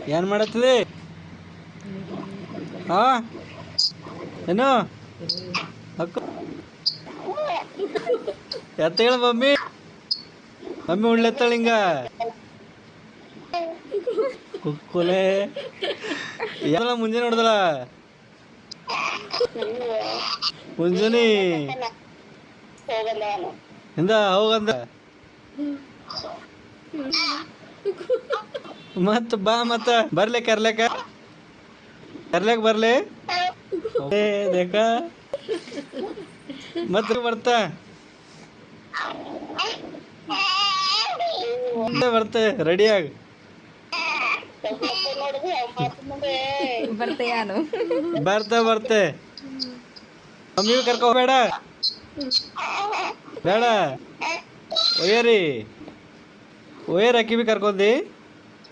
ಏನು ಮಾಡತ್ತಿದೆ? ಹಾ ಏನು ಅಕ್ಕ ಎತ್ತೇಳ ಮಮ್ಮಿ ಮಮ್ಮಿ ಉಳ್ಳೆತ್ತಾಳ ಹಿಂಗ ಕುಕ್ಕುಲೆ ಎಲ್ಲ ಮುಂಜಾನೆ ನೋಡ್ದಳ ಮುಂಜಾನೆ ಹಿಂದ ಹೋಗಂದ ಮತ್ತ ಬಾ ಮತ್ತ ಬರ್ಲೆ ಕರ್ಲೆಕ ಬರ್ಲೆ ದೇಕ ಮತ್ತ ಬರ್ತಾ ಬರ್ತೆ ರೆಡಿಯಾಗ ಬರ್ತೆ ಮಮ್ಮಿ ಕರ್ಕೊ ಬೇಡ ಬೇಡ ಒಯ್ಯರಿ ಅಕ್ಕಿ ಬಿ ಕರ್ಕೊಂಡಿ